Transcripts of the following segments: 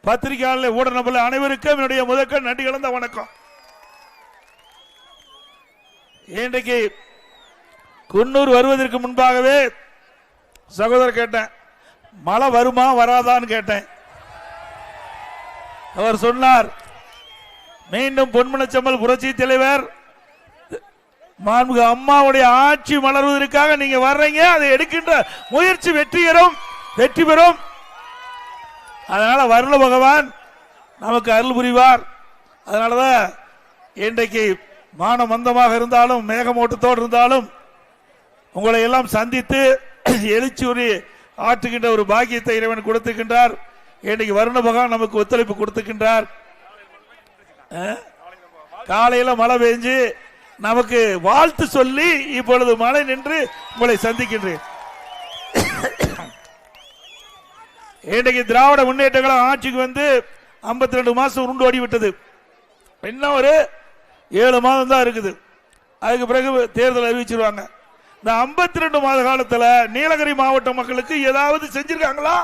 பத்திரிகையாளர் ஊடக நபர்கள் அனைவருக்கும் என்னுடைய முதற்கண் நன்றி கலந்த வணக்கம். இன்றைக்கு குன்னூர் வருவதற்கு முன்பாகவே சகோதரர் கேட்டேன், மழை வருமா வராதான்னு கேட்டேன். அவர் சொன்னார், மீண்டும் பொன்மனச்செம்மல் புரட்சி தலைவர் மாண்புமிகு அம்மாவுடைய ஆட்சி மலர்வதற்காக நீங்க வர்றீங்க, அதை எடுக்கின்ற முயற்சி வெற்றி பெறும். அதனால வருண பகவான் நமக்கு அருள் புரிவார். அதனாலதான் இன்றைக்கு வானம் மந்தமாக இருந்தாலும் மேகமூட்டத்தோடு இருந்தாலும் உங்களை எல்லாம் சந்தித்து எழுச்சி ஒரு ஆற்றுகின்ற ஒரு பாக்கியத்தை இறைவன் கொடுத்துக்கின்றார். இன்றைக்கு வருண பகவான் நமக்கு ஒத்துழைப்பு கொடுத்துக்கின்றார். காலையில மழை பெஞ்சு நமக்கு வாழ்த்து சொல்லி இப்பொழுது மழை நின்று உங்களை சந்திக்கின்றேன். இன்றைக்கு திராவிட முன்னேற்ற கழகம் ஆட்சிக்கு வந்து 52 மாசம் உருண்டு ஓடி விட்டது. இன்னும் ஒரு 7 மாதம் தான் இருக்குது. அதுக்கு பிறகு தேர்தல் அறிவிச்சிருவாங்க. இந்த 52 மாத காலத்தில் நீலகிரி மாவட்ட மக்களுக்கு ஏதாவது செஞ்சிருக்காங்களா?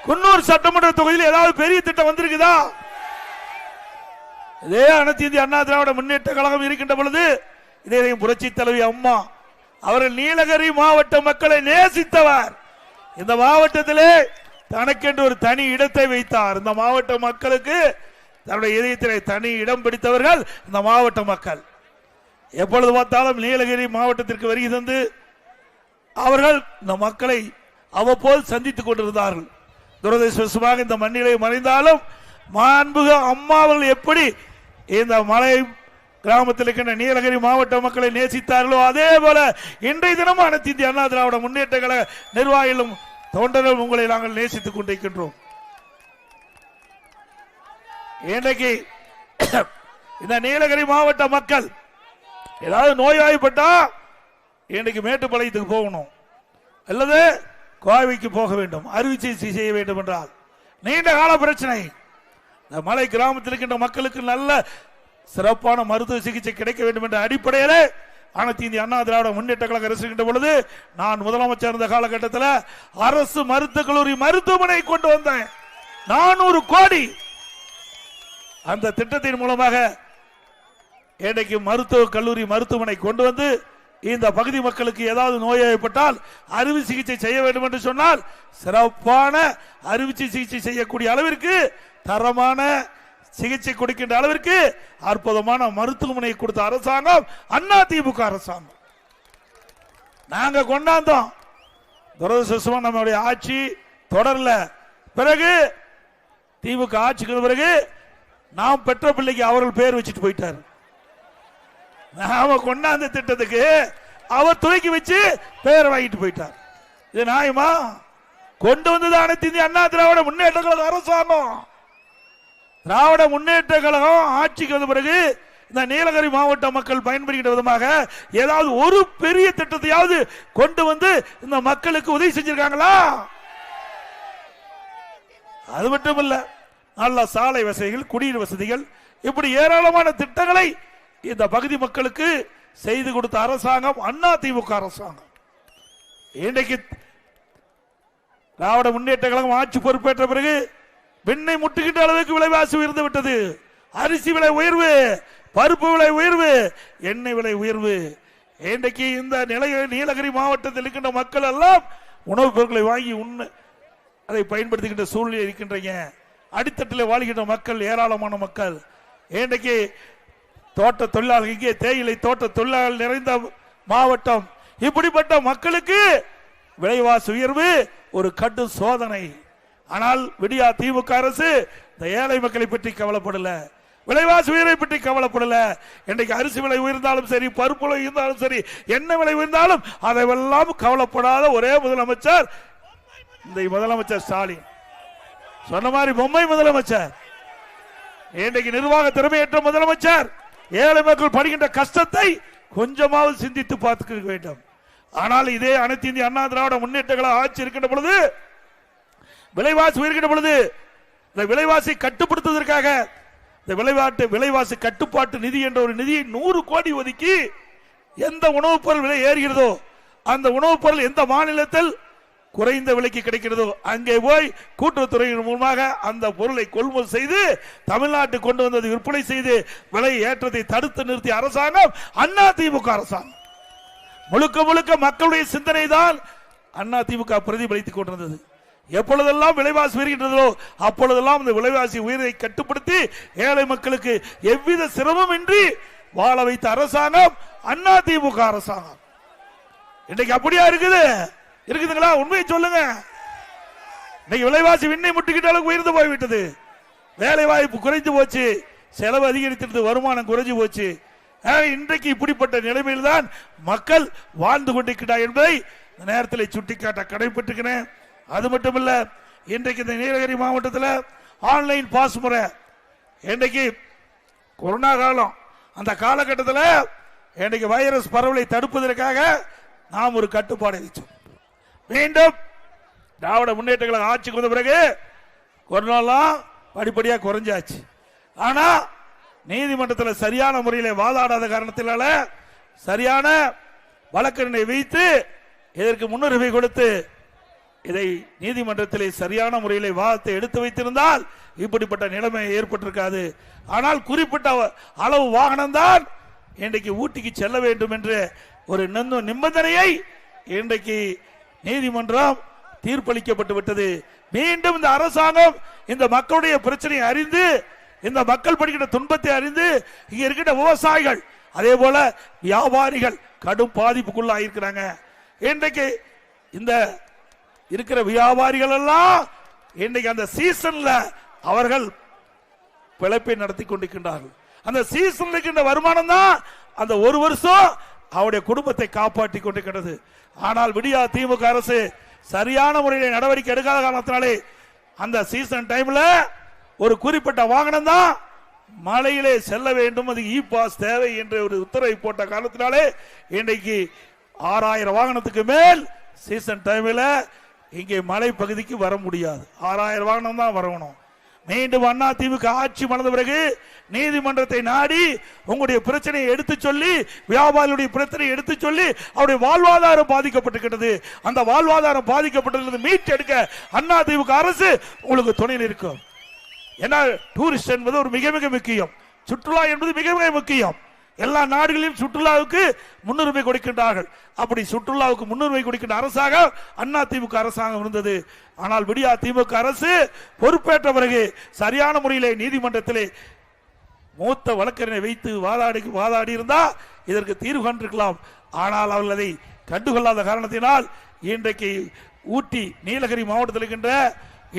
குன்னூர் சட்டமன்ற தொகுதியில் ஏதாவது பெரிய திட்டம் வந்திருக்குதா? இதே அனைத்து இந்திய அண்ணா திராவிட முன்னேற்ற கழகம் இருக்கின்ற பொழுது இதே புரட்சி தலைவி அம்மா அவர்கள் நீலகிரி மாவட்ட மக்களை நேசித்தவர். இந்த மாவட்டத்திலே தனக்கென்று ஒரு தனி இடத்தை வைத்தார். இந்த மாவட்ட மக்களுக்கு தன்னுடைய இதயத்திலே தனி இடம் பிடித்தவர்கள் இந்த மாவட்ட மக்கள். எப்பொழுது பார்த்தாலும் நீலகிரி மாவட்டத்திற்கு வருகை தந்து அவர்கள் இந்த மக்களை அவ்வப்போது சந்தித்துக் கொண்டிருந்தார்கள். துரதிர்ஷ்டவசமாக இந்த மண்ணிலே மறைந்தாலும் மாண்புமிகு அம்மா அவர்கள் எப்படி இந்த மலை கிராமத்தில் இருக்கின்ற நீலகிரி மாவட்ட மக்களை நேசித்தார்களோ அதே போல இன்றைய தினமும் அனைத்து இந்திய அண்ணா திராவிட முன்னேற்ற கழக நிர்வாகிகளும் தொண்டர்களும் உங்களை நாங்கள் நேசித்துக் கொண்டிருக்கின்றோம். இன்றைக்கு இந்த நீலகிரி மாவட்ட மக்கள் ஏதாவது நோய்வாய்ப்பட்டா இன்றைக்கு மேட்டுப்பாளையத்துக்கு போகணும் அல்லது கோவைக்கு போக வேண்டும், அறுவை சிகிச்சை செய்ய வேண்டும் என்றால் நீண்ட கால பிரச்சனை. இந்த மலை கிராமத்தில் இருக்கின்ற மக்களுக்கு நல்ல சிறப்பான மருத்துவ சிகிச்சை கிடைக்க வேண்டும் என்ற அடிப்படையில் அனைத்து இந்திய அண்ணா திராவிட முன்னேற்ற கழக அரசு இருக்கின்ற பொழுது நான் முதலமைச்சர் இருந்த காலகட்டத்தில் அரசு மருத்துவக் கல்லூரி மருத்துவமனை கொண்டு வந்தேன். 400 கோடி அந்த திட்டத்தின் மூலமாக இன்றைக்கு மருத்துவக் கல்லூரி மருத்துவமனை கொண்டு வந்து இந்த பகுதி மக்களுக்கு ஏதாவது நோய் ஏற்பட்டால் அறுவை சிகிச்சை செய்ய வேண்டும் என்று சொன்னால் சிறப்பான அறுவை சிகிச்சை செய்யக்கூடிய அளவிற்கு தரமான சிகிச்சை கொடுக்கின்ற அளவிற்கு அற்புதமான மருத்துவமனை கொடுத்த அரசாங்கம் அண்ணா திமுக அரசாங்கம். நாங்க கொண்டாந்தோம். துரதிர்ஷ்டவசமா நம்முடைய ஆட்சி தொடரல. பிறகு திமுக ஆட்சிக்கு பிறகு நாம் பெற்ற பிள்ளைக்கு அவர்கள் பேர் வச்சுட்டு போயிட்டார். நாம கொண்டாந்த திட்டத்துக்கு அவர் துவக்கி வச்சு பேர் வாங்கிட்டு போயிட்டார். இது நியாயமா? கொண்டு வந்தது அனைத்து இந்திய அண்ணா திராவிட முன்னேற்ற கழக அரசாங்கம். திராவிட முன்னேற்ற கழகம் ஆட்சிக்கு வந்த பிறகு இந்த நீலகிரி மாவட்ட மக்கள் பயன்படுகின்ற விதமாக ஏதாவது ஒரு பெரிய திட்டத்தையாவது கொண்டு வந்து இந்த மக்களுக்கு உதவி செஞ்சிருக்காங்களா? அது மட்டுமல்ல, நல்ல சாலை வசதிகள், குடிநீர் வசதிகள், இப்படி ஏராளமான திட்டங்களை இந்த பகுதி மக்களுக்கு செய்து கொடுத்த அரசாங்கம் அண்ணா திமுக அரசாங்கம். இன்றைக்கு திராவிட முன்னேற்ற கழகம் ஆட்சி பொறுப்பேற்ற பிறகு விண்ணை முட்டுகின்ற அளவுக்கு விலைவாசி உயர்ந்து விட்டது. அரிசி விலை உயர்வு, பருப்பு விலை உயர்வு, எண்ணெய் விலை உயர்வு. இன்றைக்கு இந்த நீலகிரி மாவட்டத்தில் இருக்கின்ற மக்கள் எல்லாம் உணவுப் பொருட்களை வாங்கி அதை பயன்படுத்துகின்ற சூழ்நிலை இருக்கின்றன. அடித்தட்டில் வாழ்கின்ற மக்கள் ஏராளமான மக்கள். இன்றைக்கு தோட்ட தொழிலாளர்கள், இங்கே தேயிலை தோட்ட தொழிலாளர்கள் நிறைந்த மாவட்டம். இப்படிப்பட்ட மக்களுக்கு விலைவாசி உயர்வு ஒரு கடும் சோதனை. ஆனால் விடியா திமுக அரசு இந்த ஏழை மக்களை பற்றி கவலைப்படல, விலைவாசி உயர்வை பற்றி கவலைப்படல. இன்றைக்கு அரிசி விலை உயர்ந்தாலும் சரி, பருப்பு விலை உயர்ந்தாலும் சரி, எண்ணெய் விலை உயர்ந்தாலும் அதையெல்லாம் கவலைப்படாத ஒரே முதலமைச்சர் இந்த முதலமைச்சர் ஸ்டாலின். சொன்ன மாதிரி பொம்மை முதலமைச்சர். இன்றைக்கு நிர்வாக திறமையற்ற முதலமைச்சர். ஏழை மக்கள் படுகின்ற கஷ்டத்தை கொஞ்சமாவது சிந்தித்து பார்த்துக்க வேண்டும். ஆனால் இதே அனைத்து இந்திய அண்ணா திராவிட முன்னேற்ற கழக ஆட்சி இருக்கின்ற பொழுது, விலைவாசி உயர்கின்ற பொழுது, இந்த விலைவாசி கட்டுப்படுத்துவதற்காக இந்த விலைவாசி கட்டுப்பாட்டு நிதி என்ற ஒரு நிதியை 100 கோடி ஒதுக்கி எந்த உணவுப் பொருள் விலை ஏறுகிறதோ அந்த உணவுப் பொருள் எந்த மாநிலத்தில் குறைந்த விலைக்கு கிடைக்கிறதோ அங்கே போய் கூட்டுறவுத்துறையின் மூலமாக அந்த பொருளை கொள்முதல் செய்து தமிழ்நாட்டு கொண்டு வந்தது விற்பனை செய்து விலை ஏற்றத்தை தடுத்து நிறுத்திய அரசாங்கம் அதிமுக அரசாங்கம். முழுக்க முழுக்க மக்களுடைய சிந்தனை தான் அதிமுக பிரதிபலித்துக் கொண்டிருந்தது. எப்பொழுதெல்லாம் விலைவாசி உயர்கின்றதோ அப்பொழுதெல்லாம் இந்த விலைவாசி உயர்வை கட்டுப்படுத்தி ஏழை மக்களுக்கு எவ்வித சிரமம் இன்றி வாழ வைத்த அரசாங்கம் அதிமுக அரசாங்கம். இன்னைக்கு அப்படியா இருக்குதுங்களா? உண்மையை சொல்லுங்க. இன்னைக்கு விலைவாசி விண்ணை முட்டுக்கிட்ட அளவுக்கு உயர்ந்து போய்விட்டது. வேலை வாய்ப்பு குறைந்து போச்சு, செலவு அதிகரித்திருந்தது, வருமானம் குறைஞ்சு போச்சு. இன்றைக்கு இப்படிப்பட்ட நிலைமையில் தான் மக்கள் வாழ்ந்து கொண்டிருக்கிறார் என்பதை இந்த நேரத்தில் சுட்டிக்காட்ட கடைபெற்றிருக்கிறேன். அது மட்டுமல்ல, இன்றைக்கு இந்த நீலகிரி மாவட்டத்தில் ஆன்லைன் பாஸ் முறை, இன்றைக்கு கொரோனா காலம், அந்த காலகட்டத்தில் இன்றைக்கு வைரஸ் பரவலை தடுப்பதற்காக நாம் ஒரு கட்டுப்பாடு வச்சோம். மீண்டும் திராவிட முன்னேற்ற கழக ஆட்சிக்கு வந்த பிறகு கொரோனாலாம் படிப்படியாக குறைஞ்சாச்சு. ஆனா நீதிமன்றத்தில் சரியான முறையில் வாதாடாத காரணத்தினால சரியான வழக்கறிஞரை வைத்து இதற்கு முன்னுரிமை கொடுத்து இதை நீதிமன்றத்தில் சரியான முறையில் வாதத்தை எடுத்து வைத்திருந்தால் இப்படிப்பட்ட நிலைமை ஏற்பட்டிருக்காது. ஆனால் குறிப்பிட்ட அளவு வாகனம் தான் இன்றைக்கு ஊட்டிக்கு செல்ல வேண்டும் என்ற ஒரு நிபந்தனையை இன்றைக்கு நீதிமன்றம் தீர்ப்பளிக்கப்பட்டு விட்டது. மீண்டும் இந்த அரசாங்கம் இந்த மக்களுடைய பிரச்சனையை அறிந்து, இந்த மக்கள் படுகின்ற துன்பத்தை அறிந்து, இங்க இருக்கின்ற விவசாயிகள் அதே போல வியாபாரிகள் கடும் பாதிப்புக்குள்ளாயிருக்கிறாங்க. இன்றைக்கு இந்த இருக்கிற வியாபாரிகள் எல்லாம் இன்றைக்கு அந்த சீசன்ல அவர்கள் பிழைப்பை நடத்தி கொண்டிருக்கின்றார்கள். அந்த சீசன்ல இருக்கின்ற வருமானம் தான் அந்த ஒரு வருஷம் அவருடைய குடும்பத்தை காப்பாற்றி கொண்டிருக்கிறது. ஆனால் விடியா திமுக அரசு சரியான முறையில் நடவடிக்கை எடுக்காத காரணத்தினாலே அந்த சீசன் டைம்ல ஒரு குறிப்பிட்ட வாகனம் தான் மலையிலே செல்ல வேண்டும், அது இ பாஸ் தேவை என்ற ஒரு உத்தரவை போட்ட காரணத்தினாலே இன்றைக்கு 6000 வாகனத்துக்கு மேல் சீசன் டைம்ல இங்கே மலை பகுதிக்கு வர முடியாது. 6000 வாகனம் தான் வரணும். மீண்டும் அதிமுக ஆட்சி மலர்ந்த பிறகு நீதிமன்றத்தை நாடி உங்களுடைய பிரச்சனையை எடுத்து சொல்லி, வியாபாரிகளுடைய பிரச்சனையை எடுத்து சொல்லி அவருடைய வாழ்வாதாரம் பாதிக்கப்பட்டிருக்கிறது. அந்த வாழ்வாதாரம் பாதிக்கப்பட்டிருக்கிறது மீட்டெடுக்க அதிமுக அரசு உங்களுக்கு துணை நிற்கும். ஏன்னா டூரிஸ்ட் என்பது ஒரு மிக மிக முக்கியம், சுற்றுலா என்பது மிக மிக முக்கியம். எல்லா நாடுகளிலும் சுற்றுலாவுக்கு முன்னுரிமை கொடுக்கின்றார்கள். அப்படி சுற்றுலாவுக்கு முன்னுரிமை கொடுக்கின்ற அரசாங்கம் அதிமுக அரசாங்கம் இருந்தது. ஆனால் விடியா திமுக அரசு பொறுப்பேற்ற பிறகு சரியான முறையிலே நீதிமன்றத்திலே மூத்த வழக்கறிஞரை வைத்து வாதாடி இருந்தா இதற்கு தீர்வு கண்டிருக்கலாம். ஆனால் அவர்கள் அதை கண்டுகொள்ளாத காரணத்தினால் இன்றைக்கு ஊட்டி நீலகிரி மாவட்டத்தில் இருக்கின்ற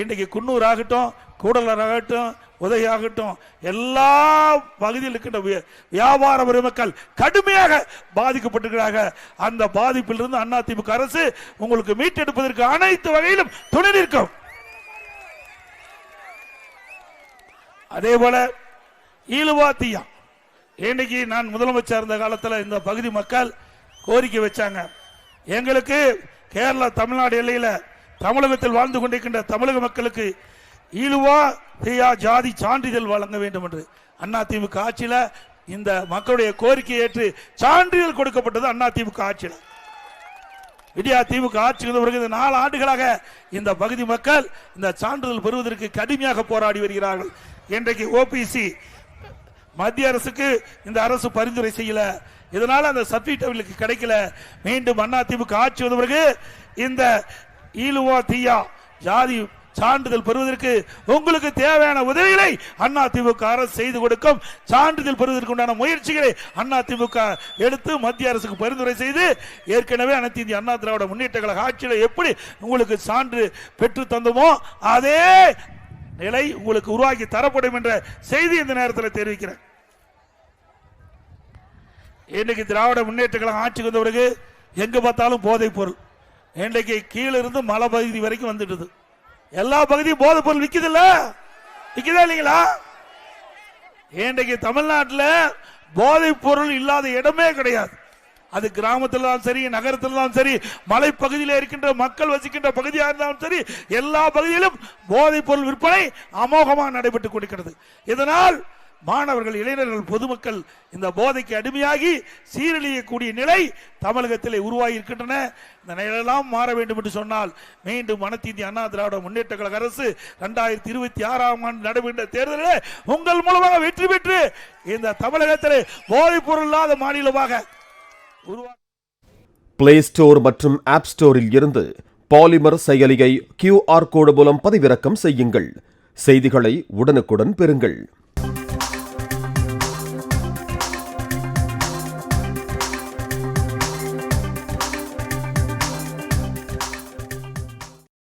இன்றைக்கு குன்னூர் ஆகட்டும், கூடலூர் ஆகட்டும், உதகை ஆகட்டும், எல்லா பகுதியில் இருக்கின்ற வியாபார பெருமக்கள் கடுமையாக பாதிக்கப்பட்டிருக்கிறார்கள். அந்த பாதிப்பிலிருந்து அதிமுக அரசு உங்களுக்கு மீட்டெடுப்பதற்கு அனைத்து வகையிலும் துணை நிற்கும். அதே போல ஈழுவாத்தியா, இன்னைக்கு நான் முதலமைச்சர் இருந்த காலத்தில் இந்த பகுதி மக்கள் கோரிக்கை வச்சாங்க, எங்களுக்கு கேரளா தமிழ்நாடு எல்லையில தமிழகத்தில் வாழ்ந்து கொண்டிருக்கின்ற தமிழக மக்களுக்கு ஈழுவா தீயா ஜாதி சான்றிதழ் வழங்க வேண்டும் என்று. அதிமுக ஆட்சியில் இந்த மக்களுடைய கோரிக்கை ஏற்று சான்றிதழ் கொடுக்கப்பட்டது அதிமுக ஆட்சியில். விடியா திமுக ஆட்சி பிறகு 4 ஆண்டுகளாக இந்த பகுதி மக்கள் இந்த சான்றிதழ் பெறுவதற்கு கடுமையாக போராடி வருகிறார்கள். இன்றைக்கு ஓபிசி மத்திய அரசுக்கு இந்த அரசு பரிந்துரை செய்யல, இதனால அந்த சர்டிபிகேட் கிடைக்கல. மீண்டும் அதிமுக ஆட்சி வந்த பிறகு இந்த ஈழுவா தீயா ஜாதி சான்றிதழ் பெறுவதற்கு உங்களுக்கு தேவையான உதவிகளை அதிமுக அரசு செய்து கொடுக்கும். சான்றிதழ் பெறுவதற்கு உண்டான முயற்சிகளை அதிமுக எடுத்து மத்திய அரசுக்கு பரிந்துரை செய்து ஏற்கனவே அனைத்து இந்திய அண்ணா திராவிட முன்னேற்ற கழக ஆட்சியில் எப்படி உங்களுக்கு சான்று பெற்று தந்தோமோ அதே நிலை உங்களுக்கு உருவாக்கி தரப்படும் என்ற செய்தி இந்த நேரத்தில் தெரிவிக்கிறேன். இன்னைக்கு திராவிட முன்னேற்ற கழகம் ஆட்சிக்கு வந்த பிறகு எங்க பார்த்தாலும் போதைப் பொருள் இன்றைக்கு கீழிருந்து மலை பகுதி வரைக்கும் வந்துடுது. எல்லா பகுதியும் போதைப் பொருள் விக்குதா இல்லைங்களா? இன்றைக்கு தமிழ்நாட்டில் போதைப் பொருள் இல்லாத இடமே கிடையாது. அது கிராமத்தில் தான் சரி, நகரத்தில் தான் சரி, மலைப்பகுதியில் இருக்கின்ற மக்கள் வசிக்கின்ற பகுதியாக இருந்தாலும் சரி, எல்லா பகுதியிலும் போதைப் பொருள் விற்பனை அமோகமாக நடைபெற்றுக் கொண்டிருக்கிறது. இதனால் மாணவர்கள், இளைஞர்கள், பொதுமக்கள் இந்த போதைக்கு அடிமையாகி சீரழியக்கூடிய நிலை தமிழகத்திலே உருவாகி இருக்கின்றன. இந்த நிலையெல்லாம் மாற வேண்டும் என்று சொன்னால் மீண்டும் அனைத்து இந்திய அண்ணா திராவிட முன்னேற்ற கழக அரசு 2026ஆம் ஆண்டு நடைபெற்ற தேர்தலில் உங்கள் மூலமாக வெற்றி பெற்று இந்த தமிழகத்திலே போதைப் பொருள் இல்லாத மாநிலமாக உருவாக்க. பிளே ஸ்டோர் மற்றும் ஆப் ஸ்டோரில் இருந்து பாலிமர் செயலியை QR கோடு மூலம் பதிவிறக்கம் செய்யுங்கள். செய்திகளை உடனுக்குடன் பெறுங்கள்.